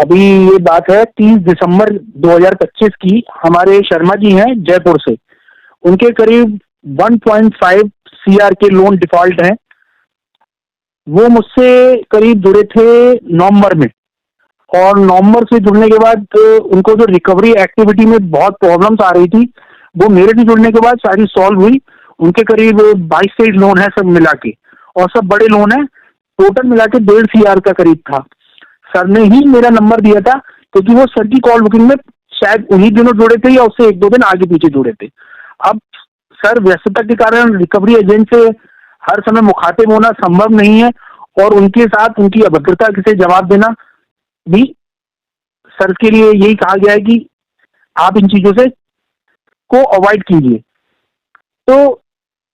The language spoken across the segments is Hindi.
अभी ये बात है 30 दिसंबर 2025 की। हमारे शर्मा जी हैं जयपुर से, उनके करीब 1.5 सीआर के लोन डिफॉल्ट हैं। वो मुझसे करीब जुड़े थे नवंबर में, और नवंबर से जुड़ने के बाद उनको जो रिकवरी एक्टिविटी में बहुत प्रॉब्लम्स आ रही थी, वो मेरे से जुड़ने के बाद सारी सॉल्व हुई। उनके करीब 22-23 लोन है सब मिला के, और सब बड़े लोन है। टोटल मिला के 1.5 सीआर का करीब था। सर ने ही मेरा नंबर दिया था, क्योंकि वो सर की कॉल बुकिंग में शायद उन्हीं दिनों जुड़े थे या उससे 1-2 दिन आगे पीछे जुड़े थे। अब सर व्यस्तता के कारण रिकवरी एजेंट से हर समय मुखातिब होना संभव नहीं है, और उनके साथ उनकी अभद्रता से जवाब देना भी सर के लिए यही कहा गया है कि आप इन चीजों से को अवॉइड कीजिए। तो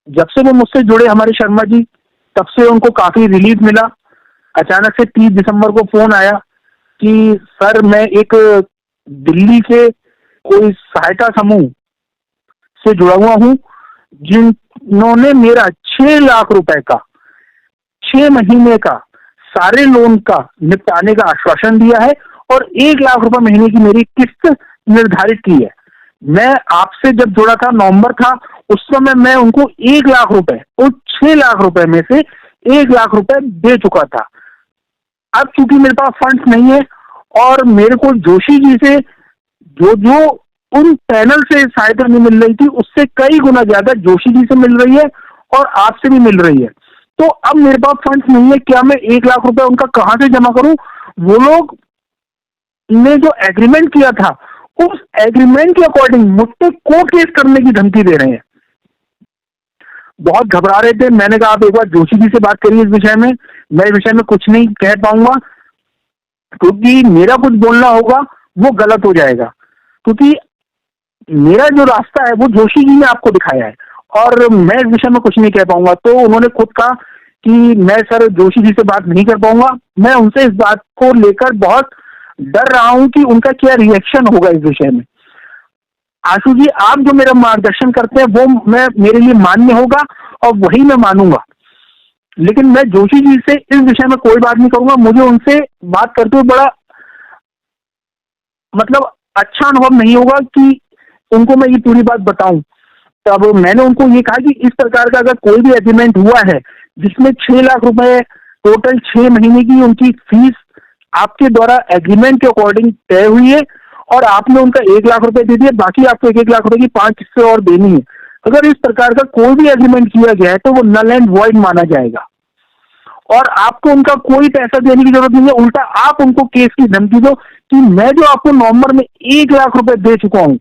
जब से वो मुझसे जुड़े हमारे शर्मा जी, तब से उनको काफी रिलीफ मिला। अचानक से 30 दिसंबर को फोन आया कि सर मैं एक दिल्ली से कोई सहायता समूह से जुड़ा हुआ हूं, जिन्होंने मेरा 6 लाख रुपए का 6 महीने का सारे लोन का निपटाने का आश्वासन दिया है, और 1 लाख रुपए महीने की मेरी किस्त निर्धारित की है। मैं आपसे जब जुड़ा था, नवंबर था, उस समय मैं उनको 1 लाख रुपए, उस 6 लाख रुपए में से 1 लाख रुपए दे चुका था। अब चूंकि मेरे पास फंड्स नहीं है, और मेरे को जोशी जी से जो जो उन पैनल से सहायता नहीं मिल रही थी, उससे कई गुना ज्यादा जोशी जी से मिल रही है, और आपसे भी मिल रही है। तो अब मेरे पास फंड्स नहीं है, क्या मैं 1 लाख रुपए उनका कहां से जमा करूं? वो लोग ने जो एग्रीमेंट किया था, उस एग्रीमेंट के अकॉर्डिंग मुझसे कोर्ट केस करने की धमकी दे रहे हैं। बहुत घबरा रहे थे। मैंने कहा आप एक बार जोशी जी से बात करिए इस विषय में, मैं इस विषय में कुछ नहीं कह पाऊंगा, क्योंकि मेरा कुछ बोलना होगा वो गलत हो जाएगा। क्योंकि मेरा जो रास्ता है वो जोशी जी ने आपको दिखाया है, और मैं इस विषय में कुछ नहीं कह पाऊंगा। तो उन्होंने खुद कहा कि मैं सर जोशी जी से बात नहीं कर पाऊंगा। मैं उनसे इस बात को लेकर बहुत डर रहा हूं कि उनका क्या रिएक्शन होगा इस विषय में। आशु जी, आप जो मेरा मार्गदर्शन करते हैं वो मैं मेरे लिए मान्य होगा, और वही मैं मानूंगा। लेकिन मैं जोशी जी से इस विषय में कोई बात नहीं करूंगा। मुझे उनसे बात करते हुए बड़ा मतलब अच्छा अनुभव नहीं होगा कि उनको मैं ये पूरी बात बताऊं। तब मैंने उनको ये कहा कि इस प्रकार का अगर कोई भी एग्रीमेंट हुआ है जिसमें 6 लाख रुपए टोटल 6 महीने की उनकी फीस आपके द्वारा एग्रीमेंट के अकॉर्डिंग तय हुई है, और आपने उनका 1 लाख रुपए दे दिए, बाकी आपको 1-1 लाख रुपए की 5 किस्तें और देनी है। अगर इस प्रकार का कोई भी एग्रीमेंट किया गया है तो वो नल एंड वॉइड माना जाएगा, और आपको उनका कोई पैसा देने की जरूरत नहीं है। उल्टा आप उनको केस की धमकी दो कि मैं जो आपको नवंबर में 1 लाख रुपए दे चुका हूं,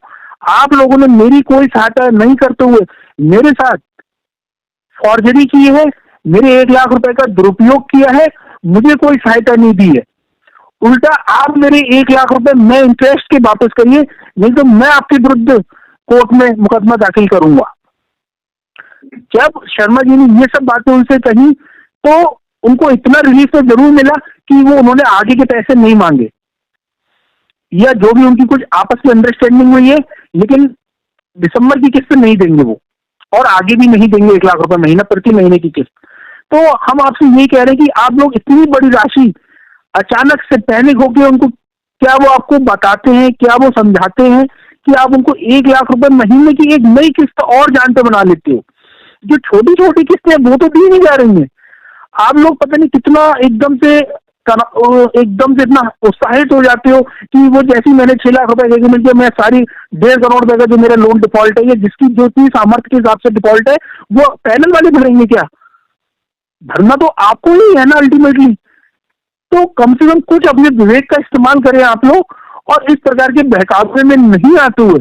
आप लोगों ने मेरी कोई सहायता नहीं करते हुए मेरे साथ फॉर्जरी की है, मेरे 1 लाख रुपए का दुरुपयोग किया है, मुझे कोई सहायता नहीं दी है। उल्टा आप मेरे 1 लाख रुपए मैं इंटरेस्ट के वापस करिए, नहीं तो मैं आपके विरुद्ध कोर्ट में मुकदमा दाखिल करूंगा। जब शर्मा जी ने ये सब बातें उनसे कही, तो उनको इतना रिलीफ तो जरूर मिला कि वो उन्होंने आगे के पैसे नहीं मांगे, या जो भी उनकी कुछ आपस में अंडरस्टैंडिंग हुई है, लेकिन दिसंबर की किस्त नहीं देंगे वो, और आगे भी नहीं देंगे 1 लाख रुपए महीना प्रति महीने की किस्त। तो हम आपसे यही कह रहे हैं कि आप लोग इतनी बड़ी राशि अचानक से पैनिक होकर उनको, क्या वो आपको बताते हैं, क्या वो समझाते हैं कि आप उनको 1 लाख रुपए महीने की एक नई किस्त और जान पे बना लेते हो? जो छोटी छोटी किस्तें वो तो दी नहीं जा रही हैं। आप लोग पता नहीं कितना एकदम से इतना उत्साहित हो जाते हो कि वो जैसी मैंने 6 लाख रुपए एग्रीमेंट किया, मैं सारी 1.5 करोड़ रुपए का जो मेरा लोन डिफॉल्ट है, या जिसकी जो इतनी सामर्थ्य के हिसाब से डिफॉल्ट है, वो पैनल वाले भरेंगे क्या? भरना तो आपको ही है ना अल्टीमेटली। तो कम से कम कुछ अपने विवेक का इस्तेमाल करें आप लोग, और इस प्रकार के बहकावे में नहीं आते हुए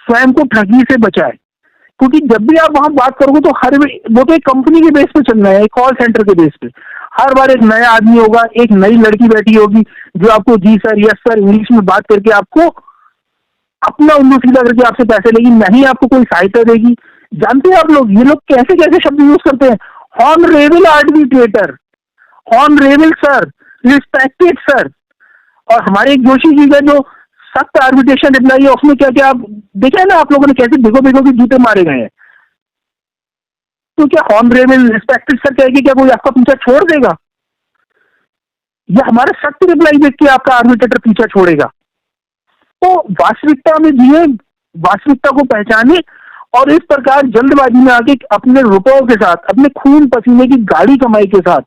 स्वयं को ठगी से बचाए। क्योंकि जब भी आप वहां बात करोगे तो वो तो एक कंपनी के बेस पे चल रहा है, एक कॉल सेंटर के बेस पे। हर बार एक नया आदमी होगा, एक नई लड़की बैठी होगी जो आपको जी सर, यस सर इंग्लिश में बात करके आपको अपना उल्लू सीधा करके आपसे पैसे लेगी, नहीं आपको कोई सहायता देगी। जानते हैं आप लोग ये लोग कैसे कैसे शब्द यूज करते हैं? Honourable arbitrator, honourable sir, respected sir. और हमारे एक जोशी जी का जो सख्त आर्बिट्रेशन रिप्लाई है, उसमें क्या क्या आप देखा है ना आप लोगों ने, कैसे भिगो भिगो के जूते मारे गए हैं। तो क्या ऑनरेबल रिस्पेक्टेड सर कहेगी, क्या कोई आपका पीछा छोड़ देगा? या हमारा सख्त रिप्लाई देख के आपका आर्बिट्रेटर पीछा छोड़ेगा? तो वास्तविकता में जिए, वास्तविकता को पहचाने, और इस प्रकार जल्दबाजी में आके अपने रुपयों के साथ, अपने खून पसीने की गाड़ी कमाई के साथ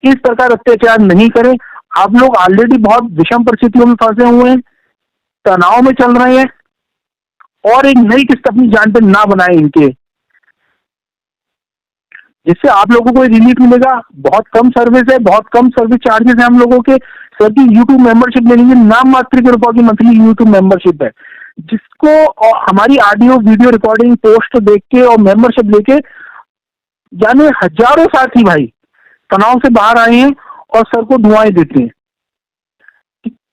इस प्रकार अत्याचार नहीं करें। आप लोग ऑलरेडी बहुत विषम परिस्थितियों में फंसे हुए हैं, तनाव में चल रहे हैं, और एक नई किस्त अपनी जान पे ना बनाए इनके, जिससे आप लोगों को रिलीफ मिलेगा। बहुत कम सर्विस है, बहुत कम सर्विस चार्जेस है हम लोगों के। सर की यूट्यूब मेंबरशिप ले लीजिए, नाम मात्र के रुपए की मंथली यूट्यूब मेंबरशिप है, जिसको हमारी ऑडियो वीडियो रिकॉर्डिंग पोस्ट देख के और मेंबरशिप लेके जाने हजारों साथी भाई तनाव से बाहर आए हैं और सर को दुआएं देते हैं।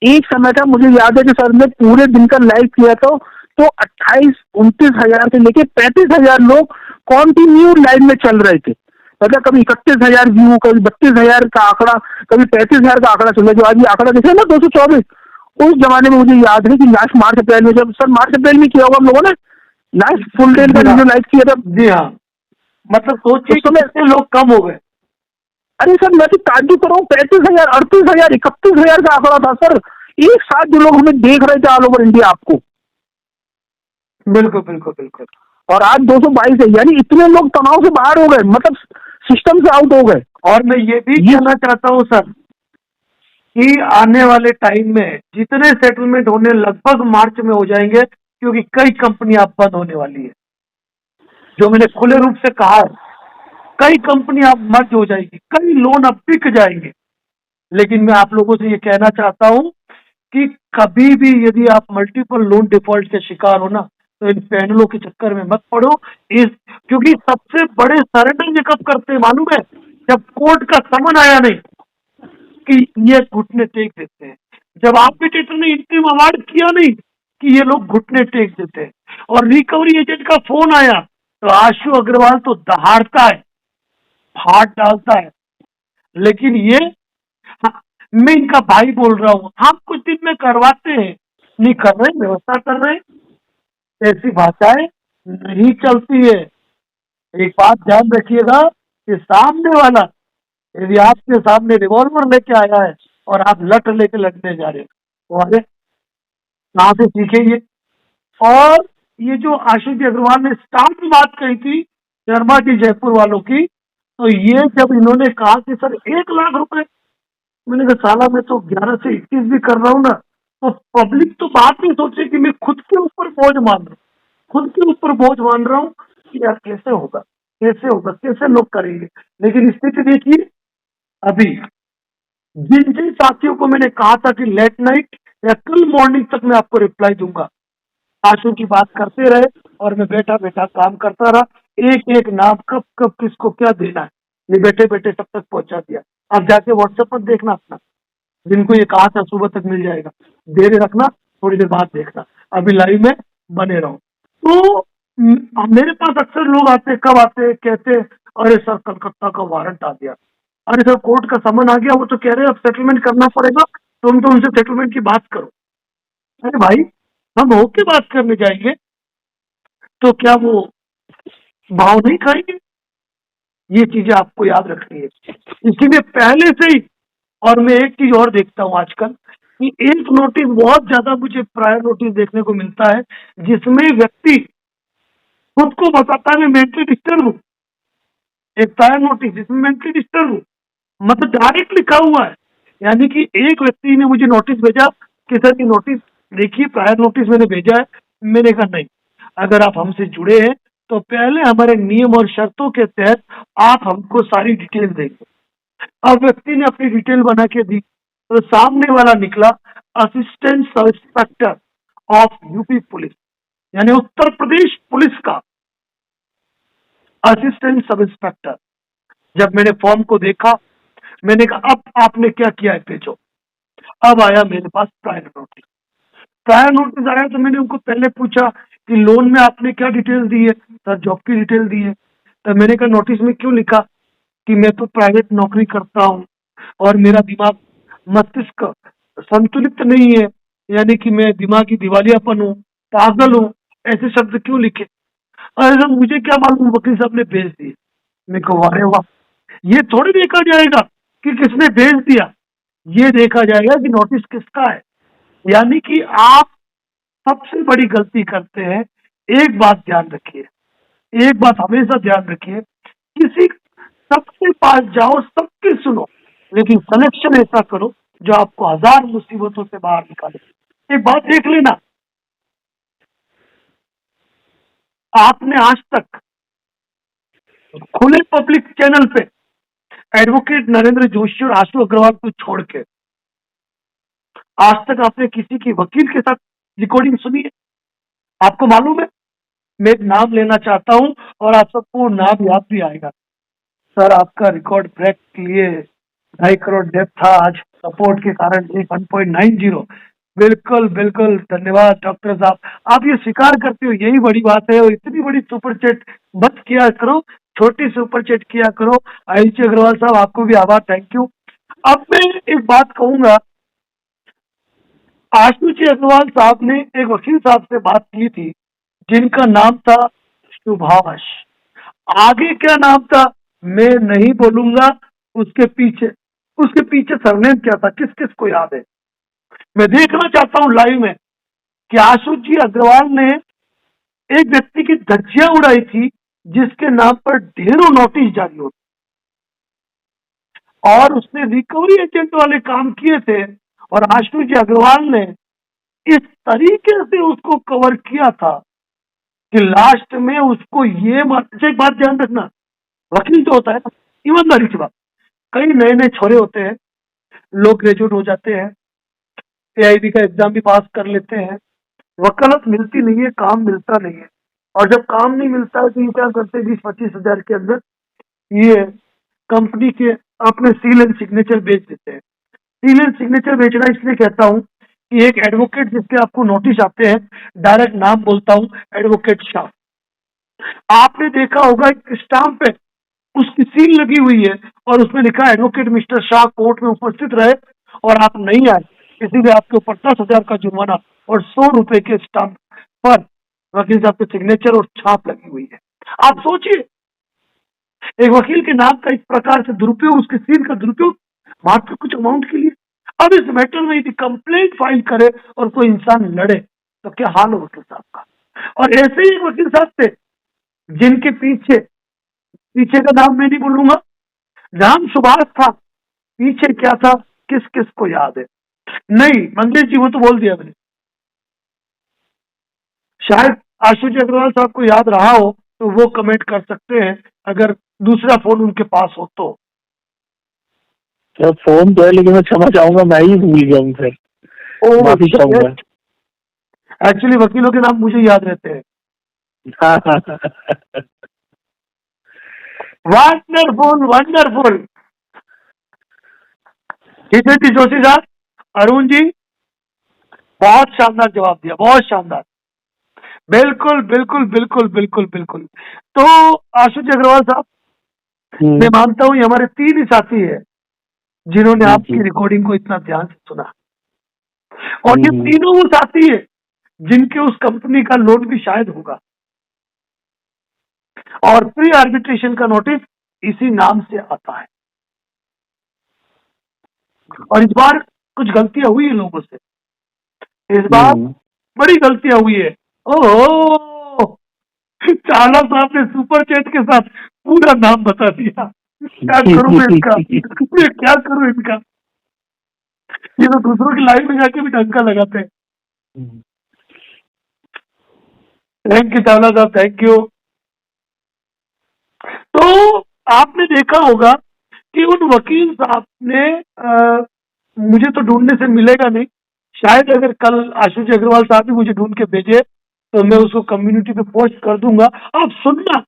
एक समय था, मुझे याद है कि सर ने पूरे दिन का लाइव किया था, तो 28-29 हजार से लेके 35 हजार लोग कॉन्टिन्यू लाइव में चल रहे थे। मतलब कभी 31 हजार व्यू, कभी 32 हजार का आंकड़ा, कभी 35 हजार का आंकड़ा चल रहा है। जो आज ये आंकड़ा देखे ना 224, उस जमाने में मुझे याद है कि लास्ट मार्च अप्रैल में, जब सर मार्च अप्रैल में किया होगा हम लोगों ने लास्ट फुल डे का वीडियो लाइव किया था। जी हाँ, मतलब सोचिए कितने लोग कम हो गए। अरे सर मैं तो ताज्जुब कर रहा हूँ, 35 हजार, 38 हजार, 31 हजार का आंकड़ा था सर, एक साथ जो लोग हमें देख रहे थे ऑल ओवर इंडिया आपको। बिल्कुल बिल्कुल बिल्कुल। और आज 222 है, यानी इतने लोग तनाव से बाहर हो गए, मतलब सिस्टम से आउट हो गए। और मैं ये भी कहना चाहता हूँ सर कि आने वाले टाइम में जितने सेटलमेंट होने लगभग मार्च में हो जाएंगे, क्योंकि कई कंपनी आप बंद होने वाली है, जो मैंने खुले रूप से कहा है। कई कंपनी आप मर्ज हो जाएगी, कई लोन अब बिक जाएंगे। लेकिन मैं आप लोगों से ये कहना चाहता हूं कि कभी भी यदि आप मल्टीपल लोन डिफॉल्ट के शिकार हो ना, तो इन पैनलों के चक्कर में मत पड़ो। इस क्योंकि सबसे बड़े सरेंडर ये कब करते हैं मालूम है? जब कोर्ट का समन आया नहीं कि ये घुटने टेक देते हैं, जब आर्बिट्रेटर ने इंतरिम अवार्ड किया नहीं कि ये लोग घुटने टेक देते हैं, और रिकवरी एजेंट का फोन आया तो आशु अग्रवाल तो दहाड़ता है, फाड़ डालता है। लेकिन ये, हाँ, मैं इनका भाई बोल रहा हूं, हम कुछ दिन में करवाते हैं, नहीं कर रहे, व्यवस्था कर रहे, ऐसी भाषाएं नहीं चलती है। एक बात ध्यान रखिएगा कि सामने वाला यदि आपके सामने रिवॉल्वर लेके आया है और आप लट लेके लड़ने जा रहे हो, तो अरे कहाँ से सीखे ये? और ये जो आशीष अग्रवाल ने स्टार्ट में बात कही थी शर्मा जी जयपुर वालों की, तो ये जब इन्होंने कहा कि सर 1 लाख रुपए, मैंने कहा साला मैं तो 11 से 21 भी कर रहा हूँ ना, तो पब्लिक तो बात नहीं सोचे कि मैं खुद के ऊपर बोझ मान रहा हूँ, खुद के ऊपर बोझ मान रहा हूँ कि यार कैसे होगा, कैसे होगा, कैसे लोग करेंगे। लेकिन स्थिति देखिए, अभी जिन जिन साथियों को मैंने कहा था कि लेट नाइट या कल मॉर्निंग तक मैं आपको रिप्लाई दूंगा, आशु की बात करते रहे और मैं बैठा बैठा काम करता रहा। एक एक नाम कब कब किसको क्या देना है, ये बैठे बैठे सब तक पहुंचा दिया। अब जाके व्हाट्सएप पर देखना अपना, जिनको ये कहा था सुबह तक मिल जाएगा, देर रखना, थोड़ी देर बाद देखना, अभी लाइव में बने रहो। तो मेरे पास अक्सर लोग आते, कब आते, कहते अरे सर कलकत्ता का वारंट आ गया, अरे सर कोर्ट का समन आ गया, वो तो कह रहे हैं अब सेटलमेंट करना पड़ेगा, तुम तो उनसे सेटलमेंट की बात करो। अरे भाई, हम होके बात करने जाएंगे तो क्या वो भाव नहीं खाएंगे? ये चीजें आपको याद रखनी है। इसीलिए पहले से ही, और मैं एक चीज और देखता हूं आजकल कि एक नोटिस बहुत ज्यादा मुझे प्रायर नोटिस देखने को मिलता है, जिसमें व्यक्ति खुद को बताता है मैं मेंटली डिस्टर्ब हूं। एक प्रायर नोटिस जिसमें मेंटली डिस्टर्ब हूं, मतलब डायरेक्ट लिखा हुआ है। यानी कि एक व्यक्ति ने मुझे नोटिस भेजा कि सर की नोटिस देखिए, प्रायर नोटिस मैंने भेजा है। मैंने कहा नहीं, अगर आप हमसे जुड़े हैं तो पहले हमारे नियम और शर्तों के तहत आप हमको सारी डिटेल देंगे। अब व्यक्ति ने अपनी डिटेल बना के दी, तो सामने वाला निकला assistant sub inspector of UP police, यानी उत्तर प्रदेश पुलिस का असिस्टेंट सब इंस्पेक्टर। जब मैंने फॉर्म को देखा, मैंने कहा अब आपने क्या किया है भेजो। अब आया मेरे पास प्रायर नोटिस। प्रायर नोटिस आया तो मैंने उनको पहले पूछा कि लोन में आपने क्या डिटेल दी है? सर जॉब की डिटेल दी है। तो मैंने कहा नोटिस में क्यों लिखा कि मैं तो प्राइवेट नौकरी करता हूँ और मेरा दिमाग, मस्तिष्क संतुलित नहीं है, यानी कि मैं दिमागी दिवालियापन हूँ, पागल हूँ, ऐसे शब्द क्यों लिखे? अरे सर मुझे क्या मालूम, वकील साहब ने भेज दिए। मैं कहा अरे वाह, ये थोड़ी देखा जाएगा कि किसने भेज दिया, ये देखा जाएगा कि नोटिस किसका है। यानी कि आप सबसे बड़ी गलती करते हैं। एक बात ध्यान रखिए, एक बात हमेशा ध्यान रखिए, किसी सबके पास जाओ, सबके सुनो, लेकिन सिलेक्शन ऐसा करो जो आपको हजार मुसीबतों से बाहर निकाले। एक बात देख लेना, आपने आज तक खुले पब्लिक चैनल पे एडवोकेट नरेंद्र जोशी और आशु अग्रवाल को छोड़ के आज तक आपने किसी की वकील के साथ रिकॉर्डिंग सुनी है? आपको मालूम है? मैं एक नाम लेना चाहता हूं और आप सबको नाम याद भी आएगा। सर, आपका रिकॉर्ड ब्रेक के लिए 2.5 करोड़ डेप था, आज सपोर्ट के कारण 1.90। बिल्कुल बिल्कुल, धन्यवाद डॉक्टर साहब, आप ये स्वीकार करते हो, यही बड़ी बात है। और इतनी बड़ी सुपर चैट मत किया करो, छोटी सुपर चैट किया करो। आयुषी अग्रवाल साहब, आपको भी आभार, थैंक यू। अब मैं एक बात कहूंगा, आशुची अग्रवाल साहब ने एक वकील साहब से बात की थी जिनका नाम था सुभाष। आगे क्या नाम था मैं नहीं बोलूंगा, उसके पीछे सरनेम क्या था, किस किस को याद है? मैं देखना चाहता हूं लाइव में कि आशुची अग्रवाल ने एक व्यक्ति की धज्जियां उड़ाई थी जिसके नाम पर ढेरों नोटिस जारी होते, और उसने रिकवरी एजेंट वाले काम किए थे। और आशुची अग्रवाल ने इस तरीके से उसको कवर किया था कि लास्ट में उसको ये एक बात ध्यान रखना, वकील जो होता है, ईमानदारी की बात, कई नए नए छोरे होते हैं, लोग ग्रेजुएट हो जाते हैं, एआईबी का एग्जाम भी पास कर लेते हैं, वकालत मिलती नहीं है, काम मिलता नहीं है। और जब काम नहीं मिलता है तो ये क्या करते हैं, 20-25 हजार के अंदर ये कंपनी के अपने सील एंड सिग्नेचर बेच देते हैं। सील एंड सिग्नेचर बेचना इसलिए कहता हूं कि एक एडवोकेट जिसके आपको नोटिस आते हैं, डायरेक्ट नाम बोलता हूं, एडवोकेट शाह, आपने देखा होगा एक स्टाम्प पे उसकी सील लगी हुई है और उसमें लिखा है एडवोकेट मिस्टर शाह कोर्ट में उपस्थित रहे, और आप नहीं आए, इसीलिए आपके ऊपर 10,000 का जुर्माना और 100 रुपए के स्टाम्प पर वकील साहब के सिग्नेचर और छाप लगी हुई है। आप सोचिए, एक वकील के नाम का इस प्रकार से दुरुपयोग, उसकी सील का दुरुपयोग मात्र कुछ अमाउंट के लिए। अब इस मैटर में यदि कंप्लेंट फाइल करे और कोई इंसान लड़े तो क्या हाल हो वकील साहब का। और ऐसे ही एक वकील साहब थे जिनके पीछे का नाम मैं नहीं बोलूंगा, नाम सुभाष था, पीछे क्या था किस किस को याद है? नहीं मंगेश जी, वो तो बोल दिया मैंने। शायद आशुजी अग्रवाल साहब को याद रहा हो तो वो कमेंट कर सकते हैं, अगर दूसरा फोन उनके पास हो तो। फोन तो है लेकिन मैं क्षमा चाहूंगा, मैं ही भूल गया हूँ, फिर माफी चाहूंगा। एक्चुअली वकीलों के नाम मुझे याद रहते हैं। Wonderful wonderful. हितेश जोशी साहब, अरुण जी, बहुत शानदार जवाब दिया, बहुत शानदार। बिल्कुल बिल्कुल बिल्कुल बिल्कुल बिल्कुल। तो आशुजी अग्रवाल साहब, मैं मानता हूं ये हमारे 3 ही साथी है जिन्होंने आपकी रिकॉर्डिंग को इतना ध्यान से सुना, और ये तीनों वो साथी है जिनके उस कंपनी का लोन भी शायद होगा, और प्री आर्बिट्रेशन का नोटिस इसी नाम से आता है। और इस बार कुछ गलतियां हुई है लोगों से, इस बार बड़ी गलतियां हुई है। ओहो, चावला साहब ने सुपर चैट के साथ पूरा नाम बता दिया। क्या करूं मैं इनका, मैं क्या करूं इनका, ये तो दूसरों की लाइफ में जाके भी डंका लगाते हैं। थैंक यू चावला साहब, थैंक यू। तो आपने देखा होगा कि उन वकील साहब ने मुझे तो ढूंढने से मिलेगा नहीं, शायद अगर कल आशुजी अग्रवाल साहब भी मुझे ढूंढ के भेजे तो मैं उसको कम्युनिटी पे पोस्ट कर दूंगा। आप सुनना,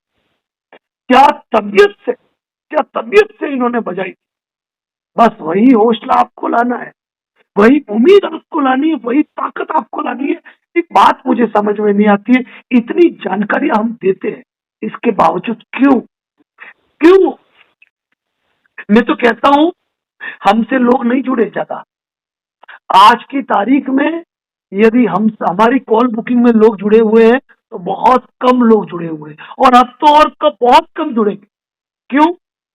क्या तबीयत से इन्होंने बजाई। बस वही हौसला आपको लाना है, वही उम्मीद आपको लानी है, वही ताकत आपको लानी है। एक बात मुझे समझ में नहीं आती है, इतनी जानकारी हम देते हैं, इसके बावजूद क्यों क्यों? मैं तो कहता हूं हमसे लोग नहीं जुड़े ज्यादा। आज की तारीख में यदि हम हमारी कॉल बुकिंग में लोग जुड़े हुए हैं तो बहुत कम लोग जुड़े हुए हैं, और अब तो और बहुत कम जुड़ेंगे। क्यों?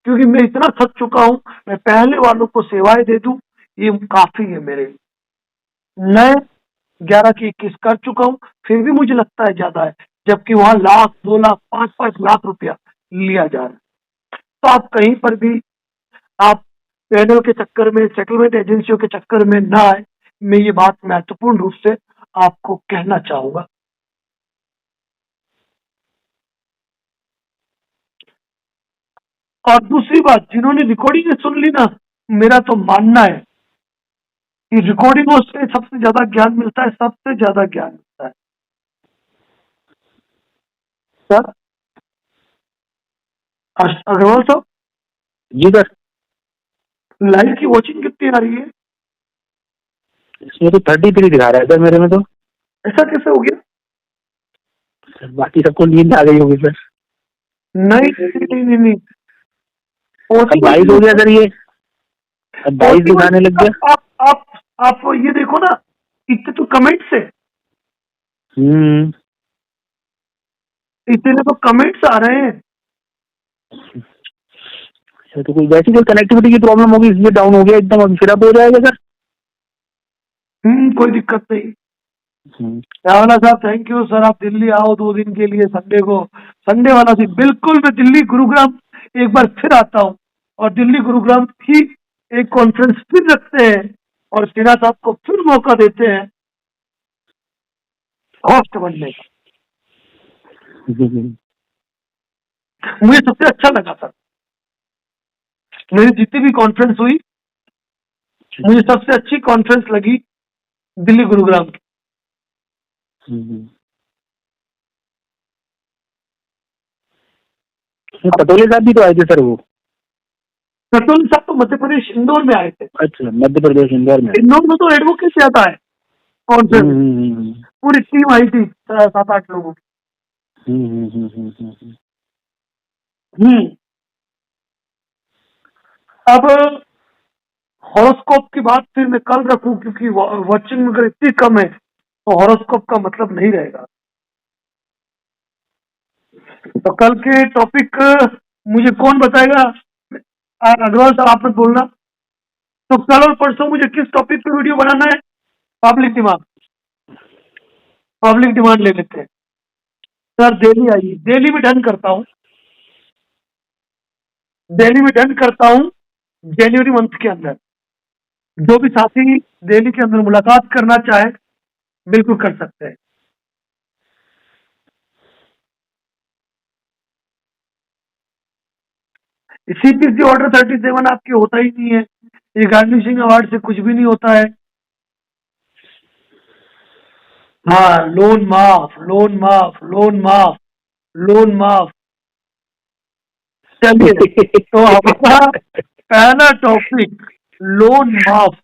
क्योंकि मैं इतना थक चुका हूं, मैं पहले वालों को सेवाएं दे दूं, ये काफी है मेरे लिए। मैं 11 की 21 कर चुका हूँ, फिर भी मुझे लगता है ज्यादा है, जबकि वहां लाख 2 लाख 5-5 लाख रुपया लिया जा रहा है। तो आप कहीं पर भी आप पैनल के चक्कर में, सेटलमेंट एजेंसियों के चक्कर में ना आए, मैं ये बात महत्वपूर्ण रूप से आपको कहना चाहूंगा। और दूसरी बात, जिन्होंने रिकॉर्डिंग सुन ली ना, मेरा तो मानना है कि रिकॉर्डिंगों से सबसे ज्यादा ज्ञान मिलता है, सबसे ज्यादा ज्ञान मिलता है सर। अग्रवाल साहब, जी सर। लाइव की वॉचिंग कितनी आ रही है? इसमें तो 33 दिखा रहा है सर मेरे में तो। ऐसा कैसे हो गया? बाकी सबको नींद आ गई होगी सर। नहीं नहीं नहीं नहीं नहीं, अब 22 हो गया सर, ये अब 22 दिखाने लग गया। आप ये देखो ना, इतने तो कमेंट्स है, इतने तो कमेंट्स आ रहे हैं। तो कोई वैसी कोई कनेक्टिविटी की प्रॉब्लम होगी इसलिए डाउन हो गया एकदम, अब फिर अप हो जाएगा सर। कोई दिक्कत नहीं। रावला साहब, थैंक यू सर। आप दिल्ली आओ 2 दिन के लिए, संडे को, संडे वाला दिन बिल्कुल मैं दिल्ली गुरुग्राम एक बार फिर आता हूँ, और दिल्ली गुरुग्राम की एक कॉन्फ्रेंस फिर रखते हैं, और सिन्हा साहब को फिर मौका देते हैं होस्ट बनने का। मुझे सबसे अच्छा लगा सर, मेरी जितनी भी कॉन्फ्रेंस हुई, मुझे सबसे अच्छी कॉन्फ्रेंस लगी दिल्ली गुरुग्राम की। पटोले साहब भी तो आए थे सर वो। पटोले साहब तो मध्य प्रदेश इंदौर में आए थे। अच्छा, मध्य प्रदेश इंदौर में। इंदौर में तो एडवोकेट ज्यादा है कॉन्फ्रेंस, पूरी टीम आई थी 7-8 लोगों की। अब हॉरोस्कोप की बात फिर मैं कल रखूं, क्योंकि वॉचिंग अगर इतनी कम है तो हॉरोस्कोप का मतलब नहीं रहेगा। तो कल के टॉपिक मुझे कौन बताएगा? अग्रवाल साहब, आप मत बोलना। तो कल और परसों मुझे किस टॉपिक पे वीडियो बनाना है? पब्लिक डिमांड, पब्लिक डिमांड ले लेते हैं सर। डेली आइए, डेली में डन करता हूँ, डेली में डन करता हूँ। जनवरी मंथ के अंदर जो भी साथी डेली के अंदर मुलाकात करना चाहे बिल्कुल कर सकते हैं। CPC ऑर्डर 37 आपके होता ही नहीं है, ये गार्निशिंग अवार्ड से कुछ भी नहीं होता है। हाँ, लोन माफ, लोन माफ, लोन माफ, लोन माफ। चलिए, तो हमारा पहला टॉपिक, लोन माफ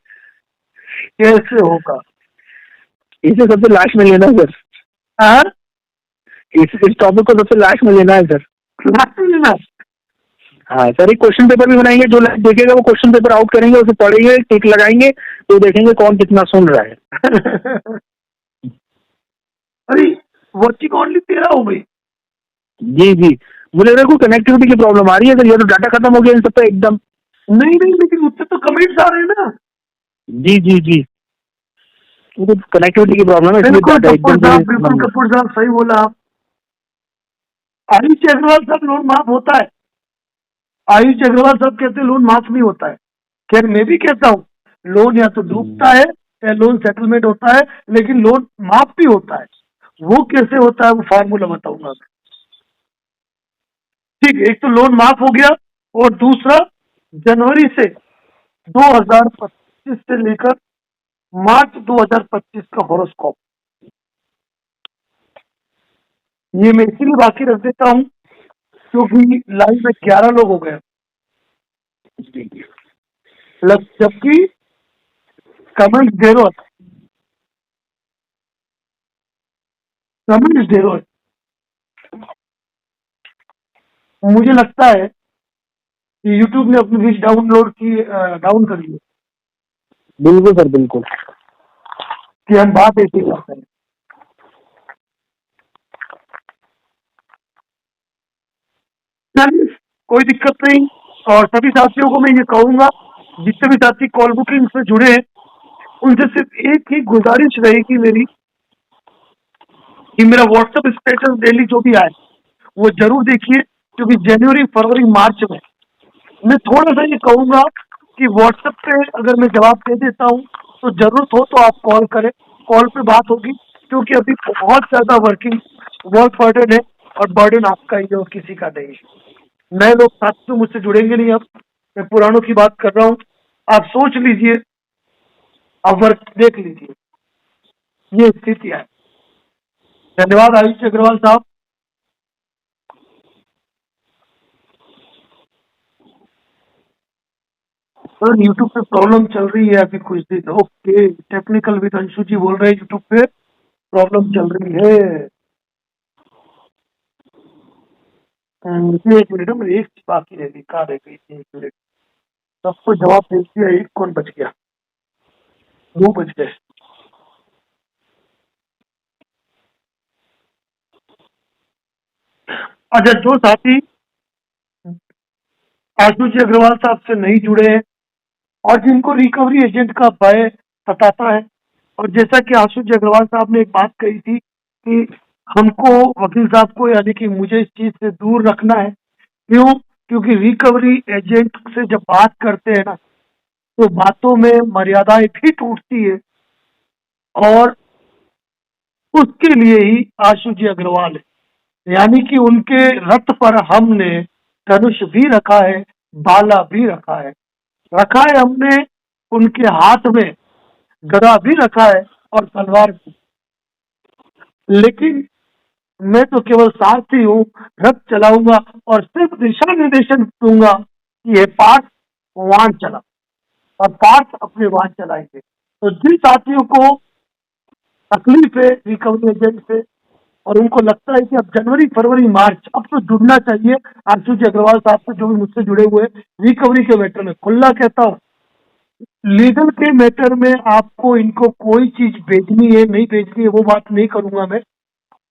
कैसे होगा, इसे सबसे लास्ट में लेना है सर। इस टॉपिक को सबसे लास्ट में लेना है सर। लास्ट में लेना। हाँ सर, एक क्वेश्चन पेपर भी बनाएंगे, जो देखेगा वो क्वेश्चन पेपर आउट करेंगे, उसे पढ़ेंगे, टिक लगाएंगे, तो देखेंगे कौन कितना सुन रहा है। अरे वॉचिंग ओनली 13 हो गई। जी जी, मुझे लग रहा है कोई कनेक्टिविटी की प्रॉब्लम आ रही है सर, या तो डाटा खत्म हो गया इन सब पे एकदम। नहीं नहीं, लेकिन उससे तो कमेंट्स आ रहे हैं ना। जी जी जी, वो तो कनेक्टिविटी की प्रॉब्लम है, इसलिए डाटा एकदम से बिल्कुल कपूर साहब, सही बोला आप। आयुष अग्रवाल साहब, लोन माफ होता है? आयुष अग्रवाल साहब कहते हैं लोन माफ नहीं होता है। खैर मैं भी कहता हूँ, लोन या तो डूबता है या लोन सेटलमेंट होता है, लेकिन लोन माफ भी होता है। वो कैसे होता है, वो फार्मूला बताऊंगा। ठीक है, एक तो लोन माफ हो गया, और दूसरा जनवरी से 2025 से लेकर मार्च 2025 का हॉरोस्कोप, ये मैं इसीलिए बाकी रख देता हूँ क्योंकि लाइव में 11 लोग हो गए, जबकि कमेंट 0 है, कमेंट 0 है। मुझे लगता है कि YouTube ने अपनी रीच डाउन कर ली है। बिल्कुल सर, बिल्कुल, कि हम बात ऐसी करते हैं। चलिए, कोई दिक्कत नहीं। और सभी साथियों को मैं ये कहूंगा जितने भी साथी कॉल बुकिंग से जुड़े हैं उनसे सिर्फ एक ही गुजारिश रहेगी मेरी कि मेरा व्हाट्सएप स्टेटस डेली जो भी आए वो जरूर देखिए, क्योंकि जनवरी फरवरी मार्च में मैं थोड़ा सा ये कहूंगा कि व्हाट्सएप पे अगर मैं जवाब दे देता हूँ तो जरूरत हो तो आप कॉल करें, कॉल पे बात होगी, क्योंकि अभी बहुत ज्यादा वर्क बर्डन है और बर्डन आपका ही है और किसी का नहीं है। नए लोग साथ तो मुझसे जुड़ेंगे नहीं, अब मैं पुरानों की बात कर रहा हूँ। आप सोच लीजिए, आप वर्क देख लीजिए, ये स्थिति है। धन्यवाद आयुष अग्रवाल साहब। सर यूट्यूब पे प्रॉब्लम चल रही है अभी कुछ दिन। ओके, टेक्निकल विद अंशु जी बोल रहे हैं यूट्यूब पे प्रॉब्लम चल रही है। एक मिनट, मेरी एक बाकी रह गई, कहाँ रह गई? एक मिनट, सबको जवाब दे दिया, एक कौन बच गया? दो बच गए। अच्छा, जो साथी आशुष जी अग्रवाल साहब से नहीं जुड़े हैं और जिनको रिकवरी एजेंट का भय सताता है, और जैसा कि आशुष जी अग्रवाल साहब ने एक बात कही थी कि हमको, वकील साहब को, यानी कि मुझे इस चीज से दूर रखना है। क्यों? क्योंकि रिकवरी एजेंट से जब बात करते हैं ना तो बातों में मर्यादाएं भी टूटती है, और उसके लिए ही आशु जी अग्रवाल है। यानी कि उनके रथ पर हमने धनुष भी रखा है, भाला भी रखा है हमने, उनके हाथ में गदा भी रखा है और तलवार भी। लेकिन मैं तो केवल सारथी हूँ, रथ चलाऊंगा और सिर्फ दिशा निर्देशन दूंगा कि ये पार्थ वाहन चला, और पार्थ अपने वाहन चलाएंगे। तो जिन साथियों को तकलीफ है रिकवरी एजेंट से और उनको लगता है कि अब जनवरी फरवरी मार्च अब तो जुड़ना चाहिए आशु जी अग्रवाल साहब से, जो भी मुझसे जुड़े हुए हैं रिकवरी के मैटर में, खुला कहता हूँ, लीगल के मैटर में आपको इनको कोई चीज भेजनी है नहीं भेजनी है वो बात नहीं करूंगा मैं,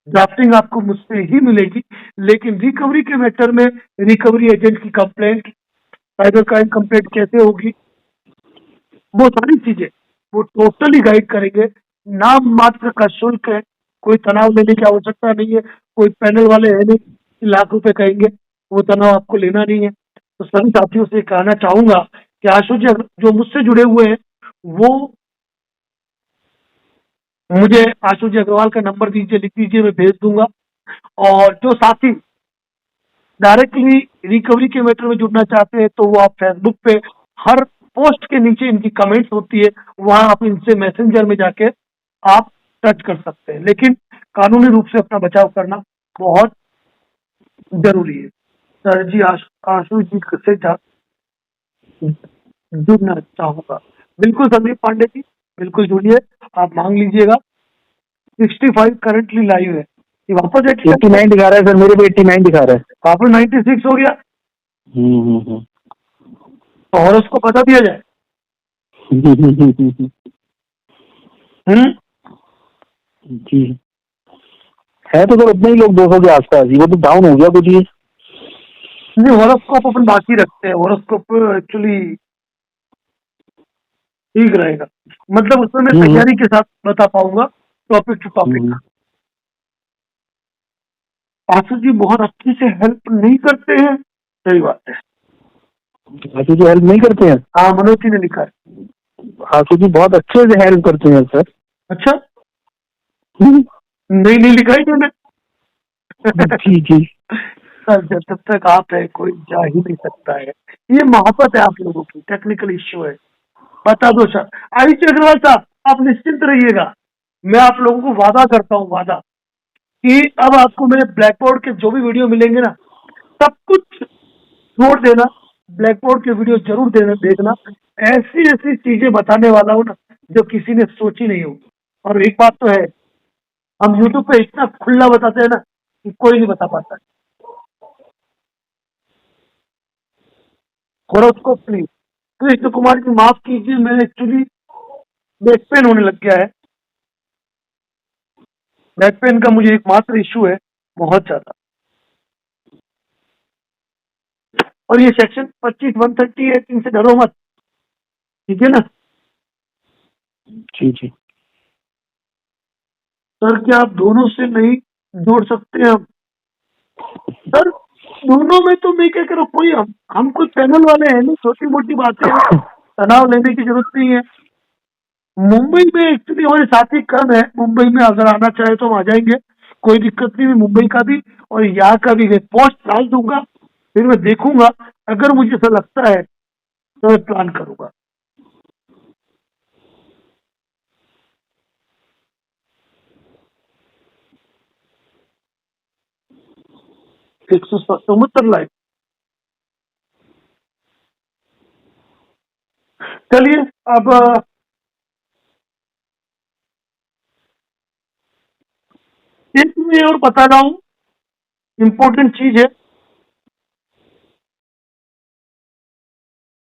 ड्राफ्टिंग आपको मुझसे ही मिलेगी। लेकिन रिकवरी के मैटर में रिकवरी एजेंट की कंप्लेंट, साइबर क्राइम कंप्लेंट कैसे होगी, वो सारी चीजें वो टोटली गाइड करेंगे। नाम मात्र का शुल्क है, कोई तनाव लेने की आवश्यकता नहीं है, कोई पैनल वाले है नहीं कि लाख रुपए कहेंगे, वो तनाव आपको लेना नहीं है। तो सभी साथियों से कहना चाहूंगा कि आशु जी जो मुझसे जुड़े हुए हैं वो मुझे आशु जी अग्रवाल का नंबर दीजिए, लिख दीजिए, मैं भेज दूंगा। और जो साथी डायरेक्टली रिकवरी के मैटर में जुड़ना चाहते हैं तो वो आप फेसबुक पे हर पोस्ट के नीचे इनकी कमेंट्स होती है, वहां आप इनसे मैसेंजर में जाके आप टच कर सकते हैं। लेकिन कानूनी रूप से अपना बचाव करना बहुत जरूरी है। सर जी आशु जी से जुड़ना चाहूंगा। बिल्कुल संदीप पांडे जी, बिल्कुल जुड़िए, आप मांग लीजिएगा। 65 करंटली लाइव है, ये वापस 89 दिखा रहा है सर, मेरे पे 89 दिखा रहा है। वापस 96 हो गया। हम्म। तो और उसको बता दिया जाए। जी, है तो सर उतने ही लोग 200 के आसपास ही, वो तो डाउन हो गया कुछ ये। नहीं, हॉरोस्कोप अपन बाकी रखते हैं, हॉरोस्कोप एक्चुअली ठीक रहेगा, मतलब उसमें मैं तैयारी के साथ बता पाऊंगा टॉपिक टू टॉपिक। आशु जी बहुत अच्छे से हेल्प नहीं करते हैं, सही बात है। आशु जी हेल्प नहीं करते हैं? हाँ, मनोज जी ने लिखा है। आशु जी बहुत अच्छे से हेल्प करते हैं सर। अच्छा, नहीं लिखा ही मैंने। जी सर जब तक आप है कोई जा ही नहीं सकता है, ये मोहब्बत है आप लोगों की, टेक्निकल इश्यू है। बता दो सर। आयुष अग्रवाल साहब आप निश्चिंत रहिएगा, मैं आप लोगों को वादा करता हूँ, वादा कि अब आपको मेरे ब्लैक बोर्ड के जो भी वीडियो मिलेंगे ना, सब कुछ छोड़ देना, ब्लैक बोर्ड के वीडियो जरूर देखना। ऐसी ऐसी चीजें बताने वाला हूँ ना जो किसी ने सोची नहीं होगी। और एक बात तो है, हम यूट्यूब पे इतना खुला बताते हैं ना कि कोई नहीं बता पाता। हॉरोस्कोप प्लीज, कृष्ण कुमार जी माफ कीजिए, मैं एक्चुअली बैक पेन होने लग गया है, बैक पेन का मुझे एकमात्र इश्यू है बहुत ज्यादा। और ये सेक्शन 25 138 इनसे डरो मत, ठीक है ना जी जी। सर? क्या आप दोनों से नहीं जोड़ सकते हैं हम? सर दोनों में तो मैं क्या करूँ, कोई हम कोई पैनल वाले हैं नहीं, छोटी मोटी बातें हैं, तनाव लेने की जरूरत नहीं है। मुंबई में एक्चुअली हमारे साथी कम है, मुंबई में अगर आना चाहे तो हम आ जाएंगे, कोई दिक्कत नहीं। मैं मुंबई का भी और यहाँ का भी मैं पोस्ट डाल दूंगा, फिर मैं देखूंगा, अगर मुझे ऐसा लगता है तो मैं प्लान करूंगा। 174 लाख। चलिए अब एक मैं और बता रहा हूँ, इम्पोर्टेंट चीज है।